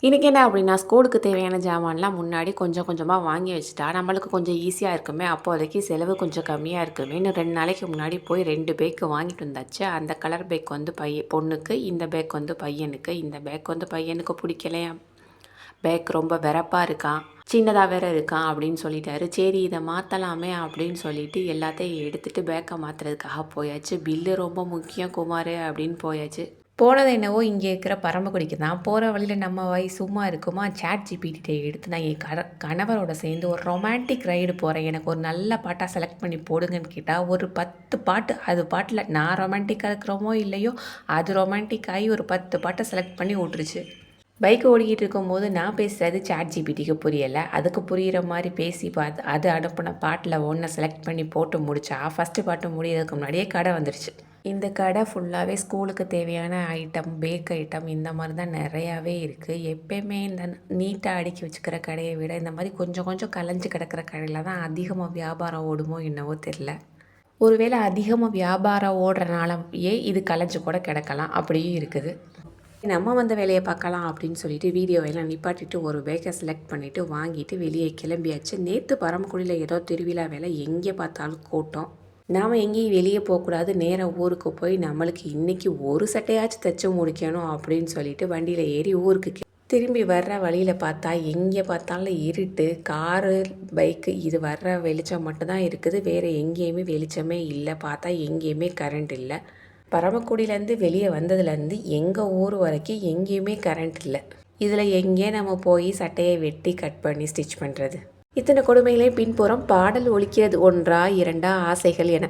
இன்றைக்கி என்ன அப்படின்னா ஸ்கூலுக்கு தேவையான ஜாமான்லாம் முன்னாடி கொஞ்சம் கொஞ்சமாக வாங்கி வச்சுட்டா நம்மளுக்கு கொஞ்சம் ஈஸியாக இருக்குமே, அப்போதைக்கு செலவு கொஞ்சம் கம்மியாக இருக்குமே. இன்னும் 2 நாளைக்கு முன்னாடி போய் 2 பேக் வாங்கிட்டு வந்தாச்சு. அந்த கலர் பேக் வந்து பொண்ணுக்கு, இந்த பேக் வந்து பையனுக்கு. இந்த பேக் வந்து பையனுக்கு பிடிக்கலையா, பேக் ரொம்ப வெறப்பாக இருக்கான், சின்னதாக வேற இருக்கான் அப்படின்னு சொல்லிட்டாரு. சரி இதை மாற்றலாமே அப்படின்னு சொல்லிட்டு எல்லாத்தையும் எடுத்துகிட்டு பேக்கை மாற்றுறதுக்காக போயாச்சு. பில்லு ரொம்ப முக்கியம் குமார் அப்படின்னு போயாச்சு. போனது என்னவோ இங்கே இருக்கிற பரமக்குடிக்கு தான். போகிற வழியில் நம்ம வாய் சும்மா இருக்குமா, சாட் ஜிபிடிட்ட எடுத்து நான் என் கணவரோட சேர்ந்து ஒரு ரொமான்டிக் ரைடு போகிறேன், எனக்கு ஒரு நல்ல பாட்டாக செலக்ட் பண்ணி போடுங்கன்னு கேட்டால் ஒரு 10 பாட்டு, அது பாட்டில் நான் ரொமான்டிக்காக இருக்கிறோமோ இல்லையோ அது ரொமான்டிக் ஆகி ஒரு 10 பாட்டை செலக்ட் பண்ணி விட்ருச்சு. பைக் ஓடிக்கிட்டு இருக்கும்போது நான் பேசுகிறது சாட் ஜிபிடிக்கு புரியலை. அதுக்கு புரிகிற மாதிரி பேசி பார்த்து அது அனுப்பின பாட்டில் ஒன்றை செலக்ட் பண்ணி போட்டு முடித்தா ஃபஸ்ட்டு பாட்டு முடியறதுக்கு முன்னாடியே கடை வந்துடுச்சு. இந்த கடை ஃபுல்லாகவே ஸ்கூலுக்கு தேவையான ஐட்டம், பேக் ஐட்டம் இந்த மாதிரி தான் நிறையாவே இருக்குது. எப்போயுமே இந்த நீட்டாக அடுக்கி வச்சுக்கிற கடையை விட இந்த மாதிரி கொஞ்சம் கொஞ்சம் கலைஞ்சு கிடக்கிற கடையில் தான் அதிகமாக வியாபாரம் ஓடுமோ என்னவோ தெரில. ஒருவேளை அதிகமாக வியாபாரம் ஓடுறனாலயே இது கலைஞ்சு கூட கிடக்கலாம், அப்படியும் இருக்குது. நம்ம வந்த வேலையை பார்க்கலாம் அப்படின்னு சொல்லிட்டு வீடியோவெல்லாம் நிப்பாட்டிட்டு ஒரு பேக்கை செலக்ட் பண்ணிவிட்டு வாங்கிட்டு வெளியே கிளம்பியாச்சு. நேற்று பரமக்குடியில் ஏதோ திருவிழா வேலை, எங்கே பார்த்தாலும் கூட்டம். நாம் எங்கேயும் வெளியே போகக்கூடாது, நேராக ஊருக்கு போய் நம்மளுக்கு இன்றைக்கி ஒரு சட்டையாச்சும் தைச்சு முடிக்கணும் அப்படின்னு சொல்லிட்டு வண்டியில் ஏறி ஊருக்கு திரும்பி வர்ற வழியில் பார்த்தா எங்கே பார்த்தாலும் இருட்டு. காரு, பைக்கு இது வர்ற வெளிச்சம் மட்டும்தான் இருக்குது, வேறு எங்கேயுமே வெளிச்சமே இல்லை. பார்த்தா எங்கேயுமே கரண்ட் இல்லை. பரமக்குடியிலேருந்து வெளியே வந்ததுலேருந்து எங்கள் ஊர் வரைக்கும் எங்கேயுமே கரண்ட் இல்லை. இதில் எங்கே நம்ம போய் சட்டையை வெட்டி கட் பண்ணி ஸ்டிச் பண்ணுறது? இத்தனை கொடுமைகளையும் பின்புறம் பாடல் ஒலிக்கிறது, 1 2 ஆசைகள் என.